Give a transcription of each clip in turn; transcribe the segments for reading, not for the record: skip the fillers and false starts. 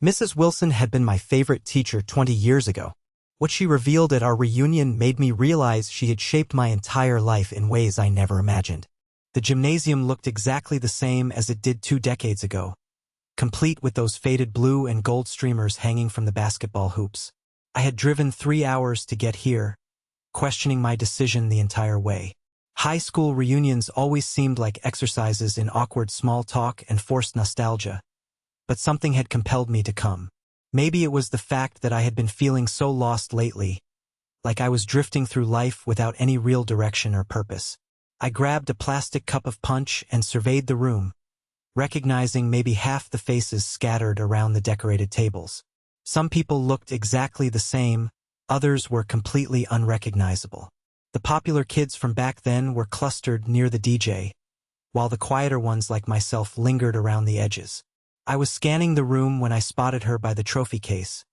Mrs. Wilson had been my favorite teacher 20 years ago. What she revealed at our reunion made me realize she had shaped my entire life in ways I never imagined. The gymnasium looked exactly the same as it did 2 decades ago, complete with those faded blue and gold streamers hanging from the basketball hoops. I had driven 3 hours to get here, questioning my decision the entire way. High school reunions always seemed like exercises in awkward small talk and forced nostalgia, but something had compelled me to come. Maybe it was the fact that I had been feeling so lost lately, like I was drifting through life without any real direction or purpose. I grabbed a plastic cup of punch and surveyed the room, recognizing maybe half the faces scattered around the decorated tables. Some people looked exactly the same, others were completely unrecognizable. The popular kids from back then were clustered near the DJ, while the quieter ones like myself lingered around the edges. I was scanning the room when I spotted her by the trophy case,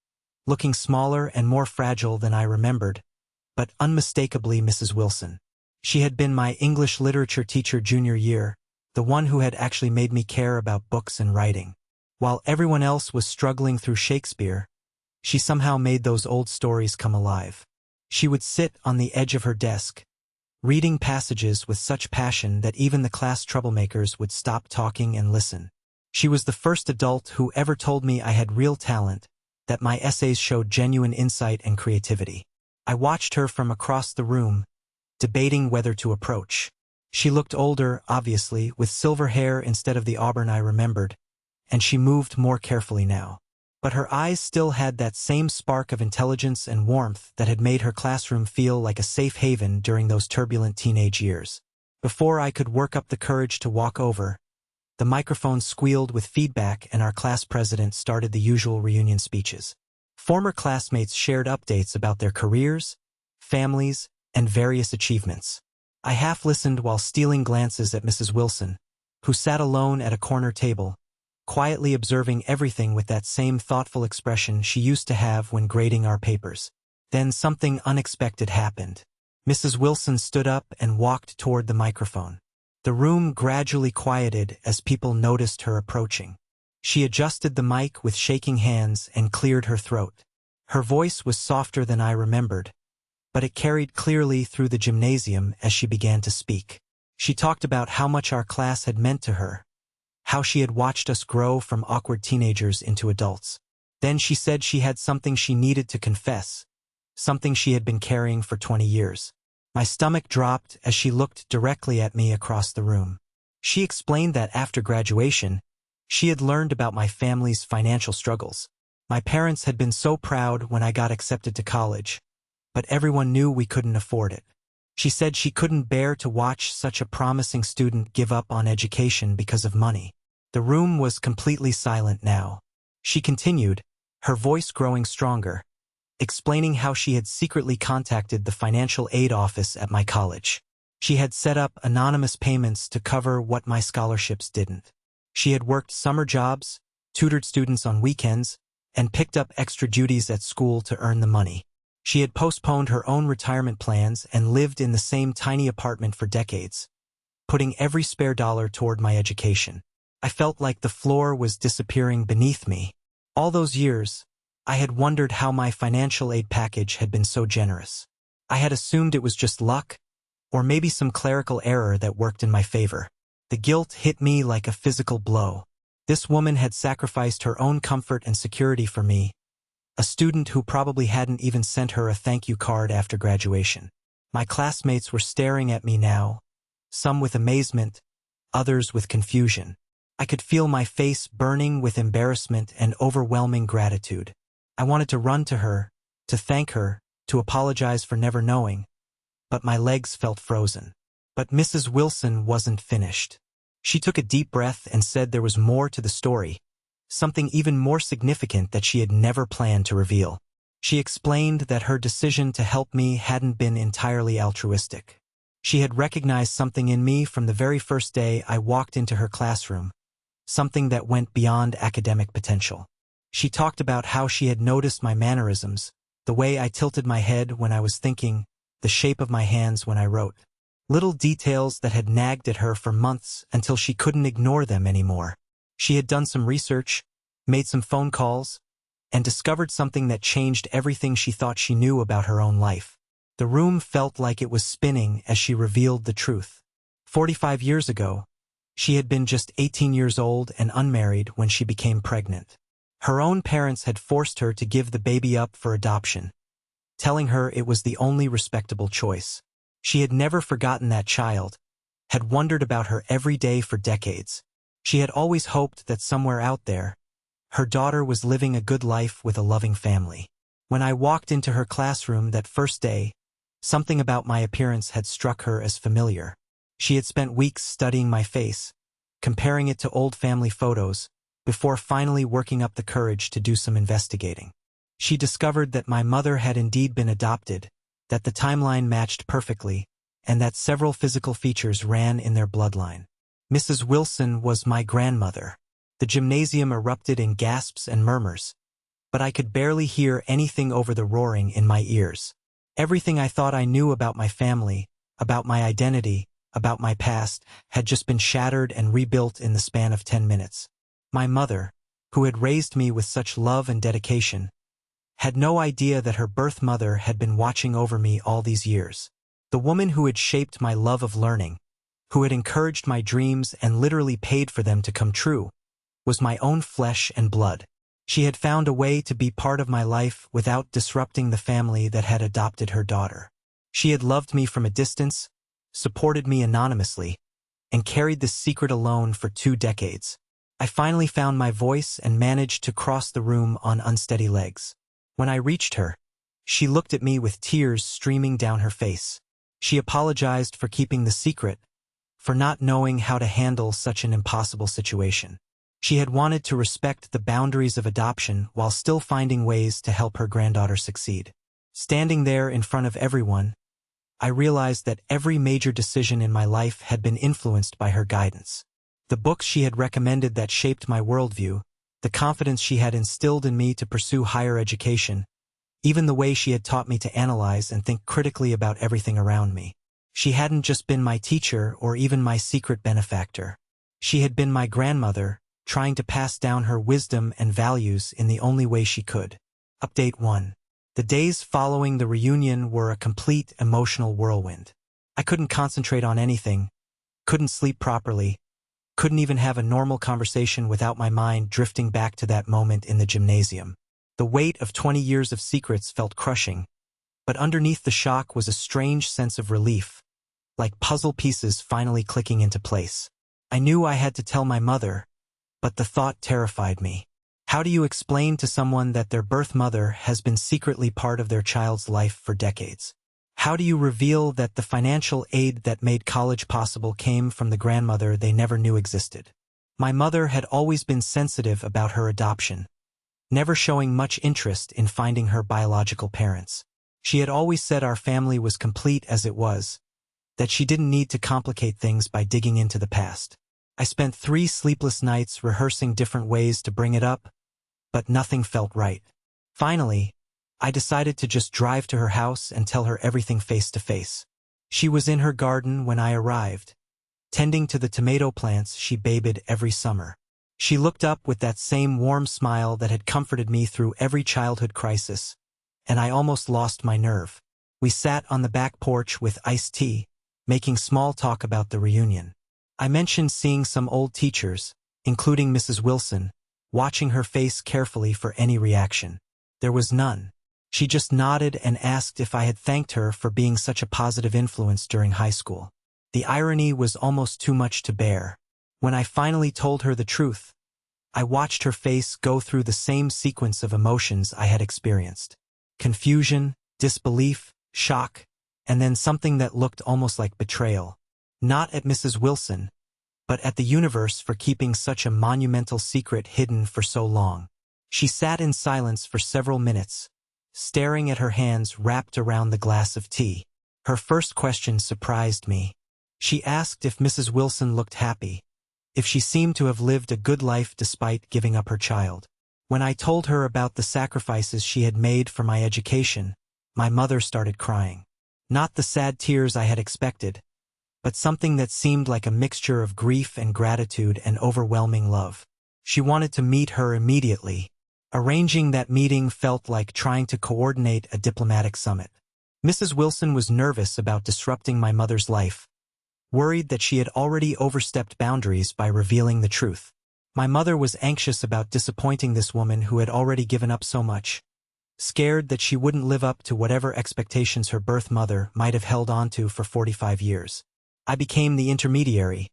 looking smaller and more fragile than I remembered, but unmistakably Mrs. Wilson. She had been my English literature teacher junior year, the one who had actually made me care about books and writing. While everyone else was struggling through Shakespeare, she somehow made those old stories come alive. She would sit on the edge of her desk, reading passages with such passion that even the class troublemakers would stop talking and listen. She was the first adult who ever told me I had real talent, that my essays showed genuine insight and creativity. I watched her from across the room, debating whether to approach. She looked older, obviously, with silver hair instead of the auburn I remembered, and she moved more carefully now. But her eyes still had that same spark of intelligence and warmth that had made her classroom feel like a safe haven during those turbulent teenage years. Before I could work up the courage to walk over, the microphone squealed with feedback and our class president started the usual reunion speeches. Former classmates shared updates about their careers, families, and various achievements. I half-listened while stealing glances at Mrs. Wilson, who sat alone at a corner table, quietly observing everything with that same thoughtful expression she used to have when grading our papers. Then something unexpected happened. Mrs. Wilson stood up and walked toward the microphone. The room gradually quieted as people noticed her approaching. She adjusted the mic with shaking hands and cleared her throat. Her voice was softer than I remembered, but it carried clearly through the gymnasium as she began to speak. She talked about how much our class had meant to her, how she had watched us grow from awkward teenagers into adults. Then she said she had something she needed to confess, something she had been carrying for 20 years. My stomach dropped as she looked directly at me across the room. She explained that after graduation, she had learned about my family's financial struggles. My parents had been so proud when I got accepted to college, but everyone knew we couldn't afford it. She said she couldn't bear to watch such a promising student give up on education because of money. The room was completely silent now. She continued, her voice growing stronger, explaining how she had secretly contacted the financial aid office at my college. She had set up anonymous payments to cover what my scholarships didn't. She had worked summer jobs, tutored students on weekends, and picked up extra duties at school to earn the money. She had postponed her own retirement plans and lived in the same tiny apartment for decades, putting every spare dollar toward my education. I felt like the floor was disappearing beneath me. All those years, I had wondered how my financial aid package had been so generous. I had assumed it was just luck, or maybe some clerical error that worked in my favor. The guilt hit me like a physical blow. This woman had sacrificed her own comfort and security for me, a student who probably hadn't even sent her a thank you card after graduation. My classmates were staring at me now, some with amazement, others with confusion. I could feel my face burning with embarrassment and overwhelming gratitude. I wanted to run to her, to thank her, to apologize for never knowing, but my legs felt frozen. But Mrs. Wilson wasn't finished. She took a deep breath and said there was more to the story, something even more significant that she had never planned to reveal. She explained that her decision to help me hadn't been entirely altruistic. She had recognized something in me from the very first day I walked into her classroom, something that went beyond academic potential. She talked about how she had noticed my mannerisms, the way I tilted my head when I was thinking, the shape of my hands when I wrote. Little details that had nagged at her for months until she couldn't ignore them anymore. She had done some research, made some phone calls, and discovered something that changed everything she thought she knew about her own life. The room felt like it was spinning as she revealed the truth. 45 years ago, she had been just 18 years old and unmarried when she became pregnant. Her own parents had forced her to give the baby up for adoption, telling her it was the only respectable choice. She had never forgotten that child, had wondered about her every day for decades. She had always hoped that somewhere out there, her daughter was living a good life with a loving family. When I walked into her classroom that first day, something about my appearance had struck her as familiar. She had spent weeks studying my face, comparing it to old family photos, before finally working up the courage to do some investigating. She discovered that my mother had indeed been adopted, that the timeline matched perfectly, and that several physical features ran in their bloodline. Mrs. Wilson was my grandmother. The gymnasium erupted in gasps and murmurs, but I could barely hear anything over the roaring in my ears. Everything I thought I knew about my family, about my identity, about my past, had just been shattered and rebuilt in the span of 10 minutes. My mother, who had raised me with such love and dedication, had no idea that her birth mother had been watching over me all these years. The woman who had shaped my love of learning, who had encouraged my dreams and literally paid for them to come true, was my own flesh and blood. She had found a way to be part of my life without disrupting the family that had adopted her daughter. She had loved me from a distance, supported me anonymously, and carried this secret alone for 2 decades. I finally found my voice and managed to cross the room on unsteady legs. When I reached her, she looked at me with tears streaming down her face. She apologized for keeping the secret, for not knowing how to handle such an impossible situation. She had wanted to respect the boundaries of adoption while still finding ways to help her granddaughter succeed. Standing there in front of everyone, I realized that every major decision in my life had been influenced by her guidance. The books she had recommended that shaped my worldview, the confidence she had instilled in me to pursue higher education, even the way she had taught me to analyze and think critically about everything around me. She hadn't just been my teacher or even my secret benefactor. She had been my grandmother, trying to pass down her wisdom and values in the only way she could. Update 1. The days following the reunion were a complete emotional whirlwind. I couldn't concentrate on anything, couldn't sleep properly, couldn't even have a normal conversation without my mind drifting back to that moment in the gymnasium. The weight of 20 years of secrets felt crushing, but underneath the shock was a strange sense of relief, like puzzle pieces finally clicking into place. I knew I had to tell my mother, but the thought terrified me. How do you explain to someone that their birth mother has been secretly part of their child's life for decades? How do you reveal that the financial aid that made college possible came from the grandmother they never knew existed? My mother had always been sensitive about her adoption, never showing much interest in finding her biological parents. She had always said our family was complete as it was, that she didn't need to complicate things by digging into the past. I spent 3 sleepless nights rehearsing different ways to bring it up, but nothing felt right. Finally, I decided to just drive to her house and tell her everything face to face. She was in her garden when I arrived, tending to the tomato plants she babied every summer. She looked up with that same warm smile that had comforted me through every childhood crisis, and I almost lost my nerve. We sat on the back porch with iced tea, making small talk about the reunion. I mentioned seeing some old teachers, including Mrs. Wilson, watching her face carefully for any reaction. There was none. She just nodded and asked if I had thanked her for being such a positive influence during high school. The irony was almost too much to bear. When I finally told her the truth, I watched her face go through the same sequence of emotions I had experienced. Confusion, disbelief, shock, and then something that looked almost like betrayal. Not at Mrs. Wilson, but at the universe for keeping such a monumental secret hidden for so long. She sat in silence for several minutes, staring at her hands wrapped around the glass of tea. Her first question surprised me. She asked if Mrs. Wilson looked happy, if she seemed to have lived a good life despite giving up her child. When I told her about the sacrifices she had made for my education, my mother started crying. Not the sad tears I had expected, but something that seemed like a mixture of grief and gratitude and overwhelming love. She wanted to meet her immediately. Arranging that meeting felt like trying to coordinate a diplomatic summit. Mrs. Wilson was nervous about disrupting my mother's life, worried that she had already overstepped boundaries by revealing the truth. My mother was anxious about disappointing this woman who had already given up so much, scared that she wouldn't live up to whatever expectations her birth mother might have held on to for 45 years. I became the intermediary,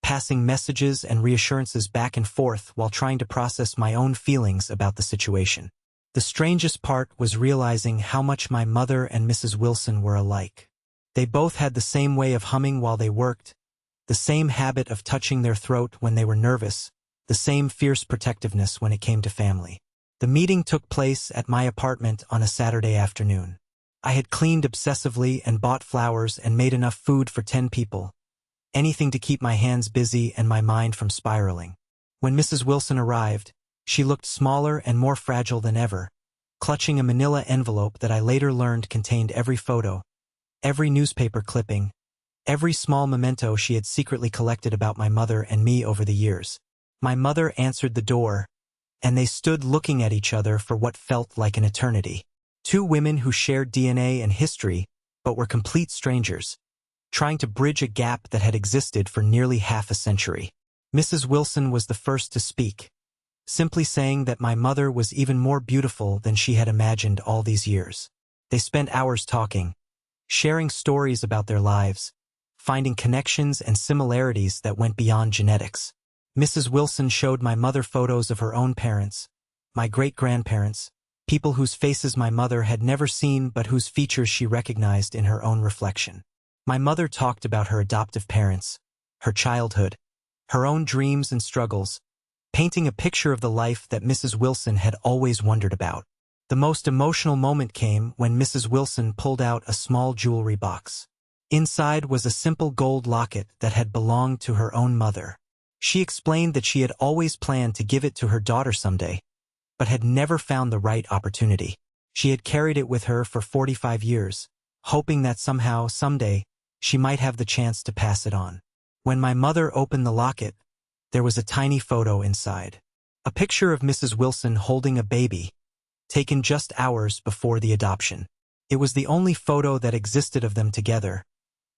passing messages and reassurances back and forth while trying to process my own feelings about the situation. The strangest part was realizing how much my mother and Mrs. Wilson were alike. They both had the same way of humming while they worked, the same habit of touching their throat when they were nervous, the same fierce protectiveness when it came to family. The meeting took place at my apartment on a Saturday afternoon. I had cleaned obsessively and bought flowers and made enough food for 10 people. Anything to keep my hands busy and my mind from spiraling. When Mrs. Wilson arrived, she looked smaller and more fragile than ever, clutching a manila envelope that I later learned contained every photo, every newspaper clipping, every small memento she had secretly collected about my mother and me over the years. My mother answered the door, and they stood looking at each other for what felt like an eternity. Two women who shared DNA and history, but were complete strangers, trying to bridge a gap that had existed for nearly half a century. Mrs. Wilson was the first to speak, simply saying that my mother was even more beautiful than she had imagined all these years. They spent hours talking, sharing stories about their lives, finding connections and similarities that went beyond genetics. Mrs. Wilson showed my mother photos of her own parents, my great-grandparents, people whose faces my mother had never seen but whose features she recognized in her own reflection. My mother talked about her adoptive parents, her childhood, her own dreams and struggles, painting a picture of the life that Mrs. Wilson had always wondered about. The most emotional moment came when Mrs. Wilson pulled out a small jewelry box. Inside was a simple gold locket that had belonged to her own mother. She explained that she had always planned to give it to her daughter someday, but had never found the right opportunity. She had carried it with her for 45 years, hoping that somehow, someday, she might have the chance to pass it on. When my mother opened the locket, there was a tiny photo inside. A picture of Mrs. Wilson holding a baby, taken just hours before the adoption. It was the only photo that existed of them together,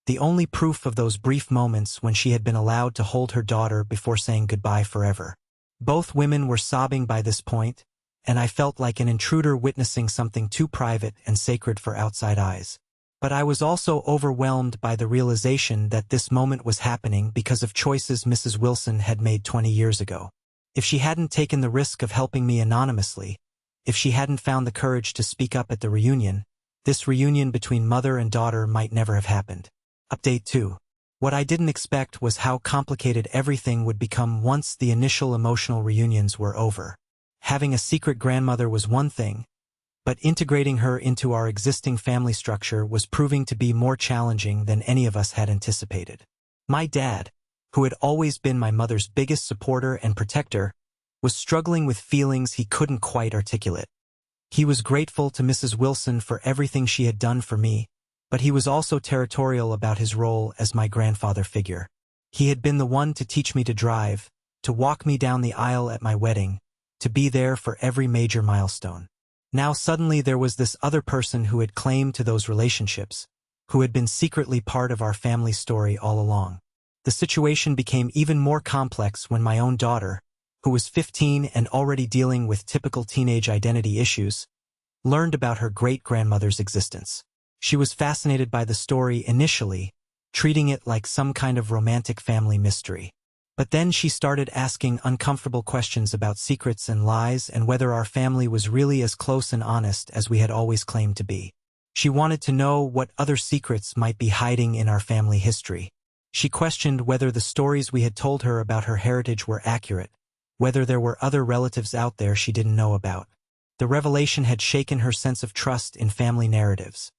the only proof of those brief moments when she had been allowed to hold her daughter before saying goodbye forever. Both women were sobbing by this point, and I felt like an intruder witnessing something too private and sacred for outside eyes. But I was also overwhelmed by the realization that this moment was happening because of choices Mrs. Wilson had made 20 years ago. If she hadn't taken the risk of helping me anonymously, if she hadn't found the courage to speak up at the reunion, this reunion between mother and daughter might never have happened. Update 2. What I didn't expect was how complicated everything would become once the initial emotional reunions were over. Having a secret grandmother was one thing, but integrating her into our existing family structure was proving to be more challenging than any of us had anticipated. My dad, who had always been my mother's biggest supporter and protector, was struggling with feelings he couldn't quite articulate. He was grateful to Mrs. Wilson for everything she had done for me, but he was also territorial about his role as my grandfather figure. He had been the one to teach me to drive, to walk me down the aisle at my wedding, to be there for every major milestone. Now suddenly there was this other person who had claimed to those relationships, who had been secretly part of our family story all along. The situation became even more complex when my own daughter, who was 15 and already dealing with typical teenage identity issues, learned about her great-grandmother's existence. She was fascinated by the story initially, treating it like some kind of romantic family mystery. But then she started asking uncomfortable questions about secrets and lies and whether our family was really as close and honest as we had always claimed to be. She wanted to know what other secrets might be hiding in our family history. She questioned whether the stories we had told her about her heritage were accurate, whether there were other relatives out there she didn't know about. The revelation had shaken her sense of trust in family narratives,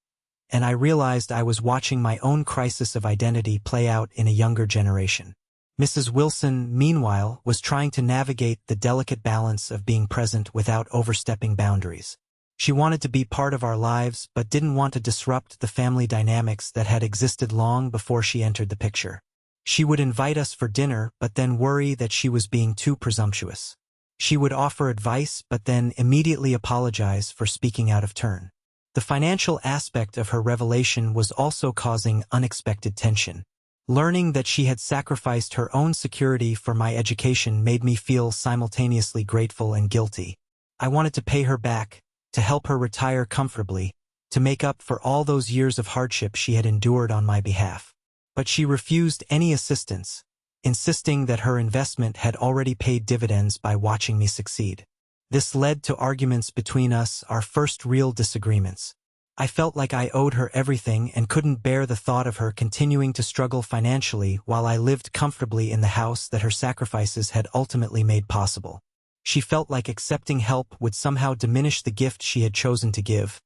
and I realized I was watching my own crisis of identity play out in a younger generation. Mrs. Wilson, meanwhile, was trying to navigate the delicate balance of being present without overstepping boundaries. She wanted to be part of our lives but didn't want to disrupt the family dynamics that had existed long before she entered the picture. She would invite us for dinner but then worry that she was being too presumptuous. She would offer advice but then immediately apologize for speaking out of turn. The financial aspect of her revelation was also causing unexpected tension. Learning that she had sacrificed her own security for my education made me feel simultaneously grateful and guilty. I wanted to pay her back, to help her retire comfortably, to make up for all those years of hardship she had endured on my behalf. But she refused any assistance, insisting that her investment had already paid dividends by watching me succeed. This led to arguments between us, our first real disagreements. I felt like I owed her everything and couldn't bear the thought of her continuing to struggle financially while I lived comfortably in the house that her sacrifices had ultimately made possible. She felt like accepting help would somehow diminish the gift she had chosen to give,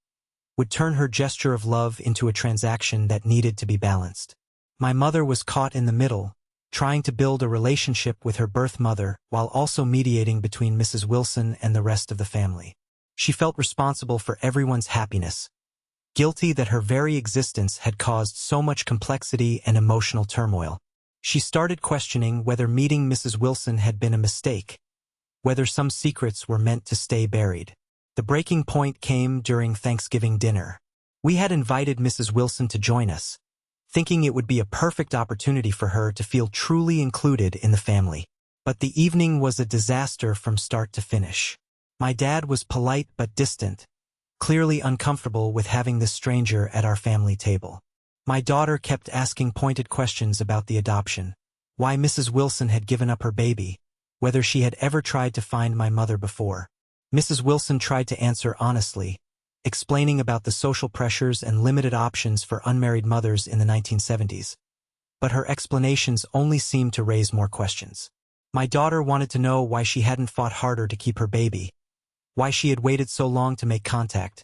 would turn her gesture of love into a transaction that needed to be balanced. My mother was caught in the middle, trying to build a relationship with her birth mother while also mediating between Mrs. Wilson and the rest of the family. She felt responsible for everyone's happiness, guilty that her very existence had caused so much complexity and emotional turmoil. She started questioning whether meeting Mrs. Wilson had been a mistake, whether some secrets were meant to stay buried. The breaking point came during Thanksgiving dinner. We had invited Mrs. Wilson to join us, thinking it would be a perfect opportunity for her to feel truly included in the family. But the evening was a disaster from start to finish. My dad was polite but distant, clearly uncomfortable with having this stranger at our family table. My daughter kept asking pointed questions about the adoption, why Mrs. Wilson had given up her baby, whether she had ever tried to find my mother before. Mrs. Wilson tried to answer honestly, explaining about the social pressures and limited options for unmarried mothers in the 1970s. But her explanations only seemed to raise more questions. My daughter wanted to know why she hadn't fought harder to keep her baby, why she had waited so long to make contact,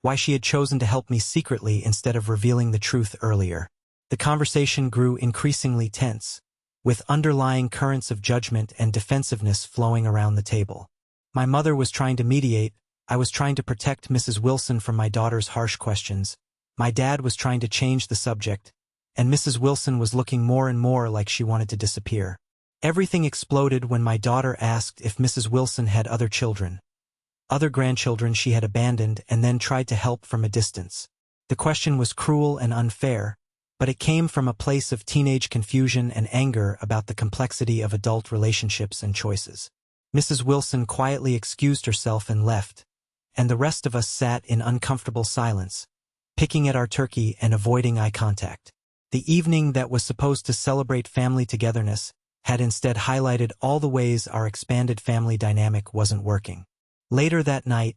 why she had chosen to help me secretly instead of revealing the truth earlier. The conversation grew increasingly tense, with underlying currents of judgment and defensiveness flowing around the table. My mother was trying to mediate, I was trying to protect Mrs. Wilson from my daughter's harsh questions, my dad was trying to change the subject, and Mrs. Wilson was looking more and more like she wanted to disappear. Everything exploded when my daughter asked if Mrs. Wilson had other children, other grandchildren she had abandoned and then tried to help from a distance. The question was cruel and unfair, but it came from a place of teenage confusion and anger about the complexity of adult relationships and choices. Mrs. Wilson quietly excused herself and left, and the rest of us sat in uncomfortable silence, picking at our turkey and avoiding eye contact. The evening that was supposed to celebrate family togetherness had instead highlighted all the ways our expanded family dynamic wasn't working. Later that night,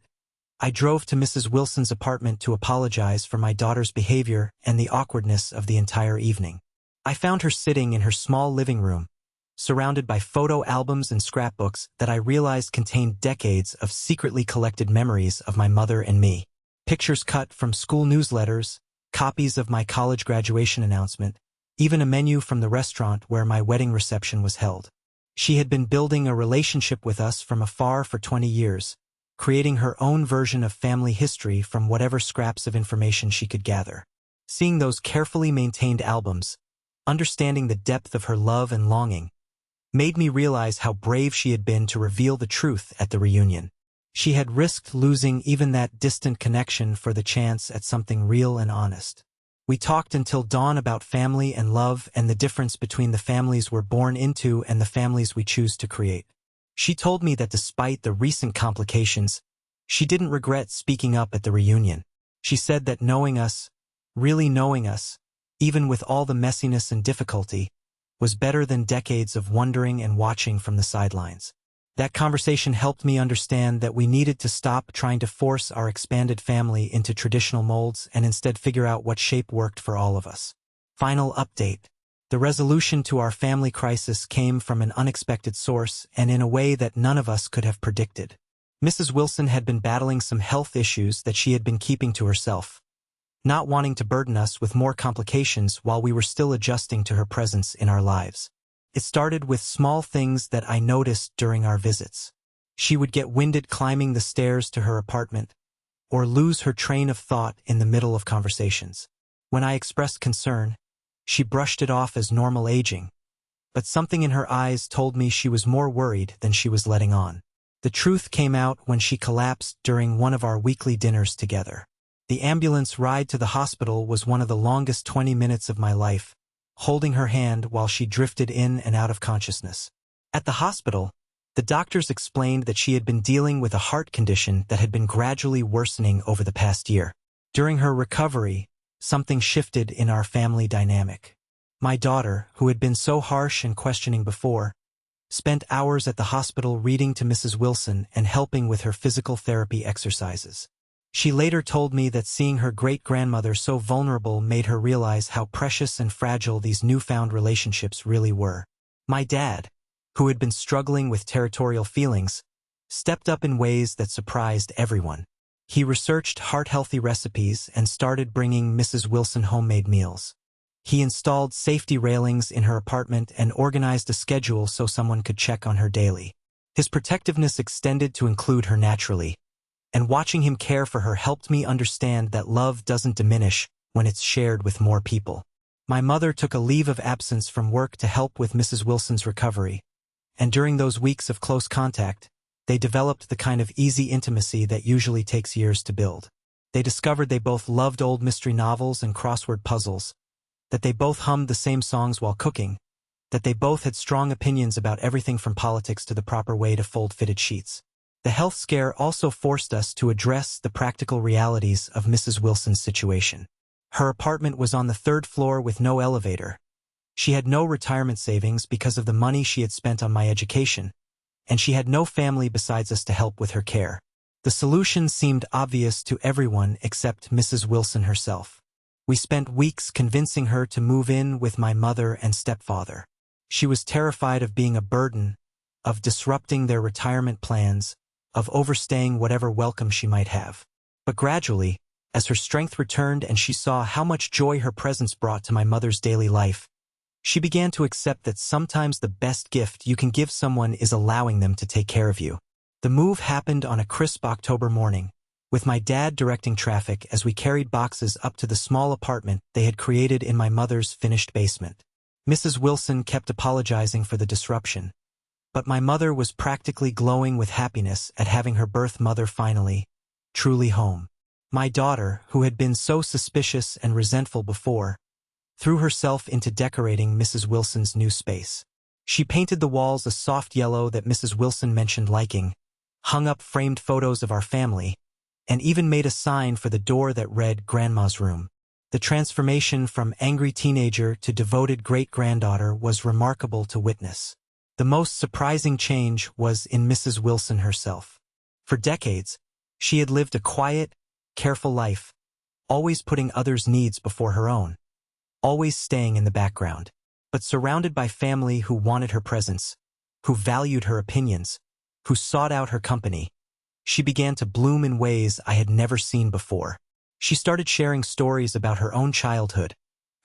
I drove to Mrs. Wilson's apartment to apologize for my daughter's behavior and the awkwardness of the entire evening. I found her sitting in her small living room, surrounded by photo albums and scrapbooks that I realized contained decades of secretly collected memories of my mother and me. Pictures cut from school newsletters, copies of my college graduation announcement, even a menu from the restaurant where my wedding reception was held. She had been building a relationship with us from afar for 20 years, creating her own version of family history from whatever scraps of information she could gather. Seeing those carefully maintained albums, understanding the depth of her love and longing, made me realize how brave she had been to reveal the truth at the reunion. She had risked losing even that distant connection for the chance at something real and honest. We talked until dawn about family and love and the difference between the families we're born into and the families we choose to create. She told me that despite the recent complications, she didn't regret speaking up at the reunion. She said that knowing us, really knowing us, even with all the messiness and difficulty, was better than decades of wondering and watching from the sidelines. That conversation helped me understand that we needed to stop trying to force our expanded family into traditional molds and instead figure out what shape worked for all of us. Final update. The resolution to our family crisis came from an unexpected source and in a way that none of us could have predicted. Mrs. Wilson had been battling some health issues that she had been keeping to herself, not wanting to burden us with more complications while we were still adjusting to her presence in our lives. It started with small things that I noticed during our visits. She would get winded climbing the stairs to her apartment, or lose her train of thought in the middle of conversations. When I expressed concern, She brushed it off as normal aging, but something in her eyes told me she was more worried than she was letting on. The truth came out when she collapsed during one of our weekly dinners together. The ambulance ride to the hospital was one of the longest 20 minutes of my life, holding her hand while she drifted in and out of consciousness. At the hospital, the doctors explained that she had been dealing with a heart condition that had been gradually worsening over the past year. During her recovery, something shifted in our family dynamic. My daughter, who had been so harsh and questioning before, spent hours at the hospital reading to Mrs. Wilson and helping with her physical therapy exercises. She later told me that seeing her great-grandmother so vulnerable made her realize how precious and fragile these newfound relationships really were. My dad, who had been struggling with territorial feelings, stepped up in ways that surprised everyone. He researched heart-healthy recipes and started bringing Mrs. Wilson homemade meals. He installed safety railings in her apartment and organized a schedule so someone could check on her daily. His protectiveness extended to include her naturally, and watching him care for her helped me understand that love doesn't diminish when it's shared with more people. My mother took a leave of absence from work to help with Mrs. Wilson's recovery, and during those weeks of close contact, they developed the kind of easy intimacy that usually takes years to build. They discovered they both loved old mystery novels and crossword puzzles, that they both hummed the same songs while cooking, that they both had strong opinions about everything from politics to the proper way to fold fitted sheets. The health scare also forced us to address the practical realities of Mrs. Wilson's situation. Her apartment was on the 3rd floor with no elevator. She had no retirement savings because of the money she had spent on my education, and she had no family besides us to help with her care. The solution seemed obvious to everyone except Mrs. Wilson herself. We spent weeks convincing her to move in with my mother and stepfather. She was terrified of being a burden, of disrupting their retirement plans, of overstaying whatever welcome she might have. But gradually, as her strength returned and she saw how much joy her presence brought to my mother's daily life, she began to accept that sometimes the best gift you can give someone is allowing them to take care of you. The move happened on a crisp October morning, with my dad directing traffic as we carried boxes up to the small apartment they had created in my mother's finished basement. Mrs. Wilson kept apologizing for the disruption, but my mother was practically glowing with happiness at having her birth mother finally, truly home. My daughter, who had been so suspicious and resentful before, threw herself into decorating Mrs. Wilson's new space. She painted the walls a soft yellow that Mrs. Wilson mentioned liking, hung up framed photos of our family, and even made a sign for the door that read Grandma's Room. The transformation from angry teenager to devoted great-granddaughter was remarkable to witness. The most surprising change was in Mrs. Wilson herself. For decades, she had lived a quiet, careful life, always putting others' needs before her own, always staying in the background, but surrounded by family who wanted her presence, who valued her opinions, who sought out her company. She began to bloom in ways I had never seen before. She started sharing stories about her own childhood,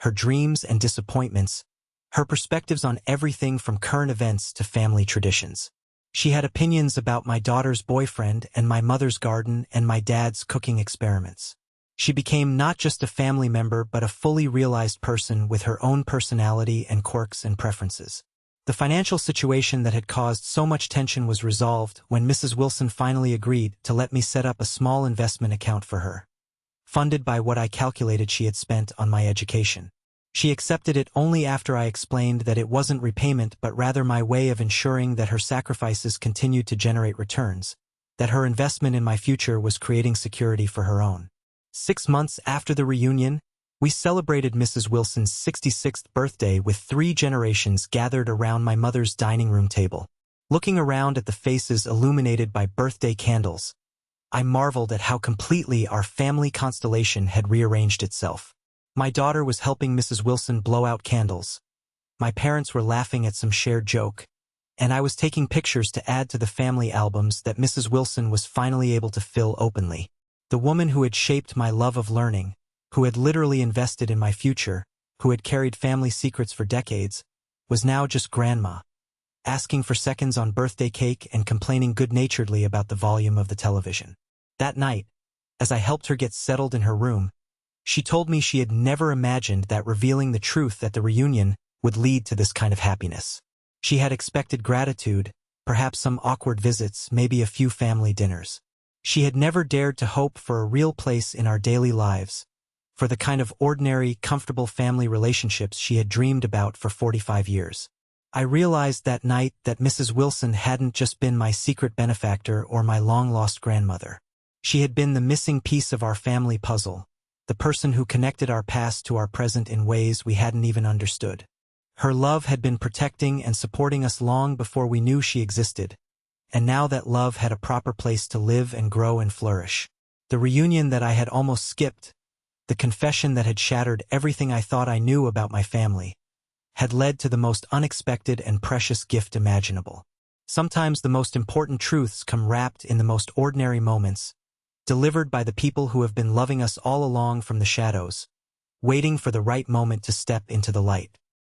her dreams and disappointments, her perspectives on everything from current events to family traditions. She had opinions about my daughter's boyfriend and my mother's garden and my dad's cooking experiments. She became not just a family member but a fully realized person with her own personality and quirks and preferences. The financial situation that had caused so much tension was resolved when Mrs. Wilson finally agreed to let me set up a small investment account for her, funded by what I calculated she had spent on my education. She accepted it only after I explained that it wasn't repayment but rather my way of ensuring that her sacrifices continued to generate returns, that her investment in my future was creating security for her own. 6 months after the reunion, we celebrated Mrs. Wilson's 66th birthday with 3 generations gathered around my mother's dining room table. Looking around at the faces illuminated by birthday candles, I marveled at how completely our family constellation had rearranged itself. My daughter was helping Mrs. Wilson blow out candles. My parents were laughing at some shared joke, and I was taking pictures to add to the family albums that Mrs. Wilson was finally able to fill openly. The woman who had shaped my love of learning, who had literally invested in my future, who had carried family secrets for decades, was now just grandma, asking for seconds on birthday cake and complaining good-naturedly about the volume of the television. That night, as I helped her get settled in her room, She told me she had never imagined that revealing the truth at the reunion would lead to this kind of happiness. She had expected gratitude, perhaps some awkward visits, maybe a few family dinners. She had never dared to hope for a real place in our daily lives, for the kind of ordinary, comfortable family relationships she had dreamed about for 45 years. I realized that night that Mrs. Wilson hadn't just been my secret benefactor or my long-lost grandmother. She had been the missing piece of our family puzzle, the person who connected our past to our present in ways we hadn't even understood. Her love had been protecting and supporting us long before we knew she existed, and now that love had a proper place to live and grow and flourish. The reunion that I had almost skipped, the confession that had shattered everything I thought I knew about my family, had led to the most unexpected and precious gift imaginable. Sometimes the most important truths come wrapped in the most ordinary moments, delivered by the people who have been loving us all along from the shadows, waiting for the right moment to step into the light.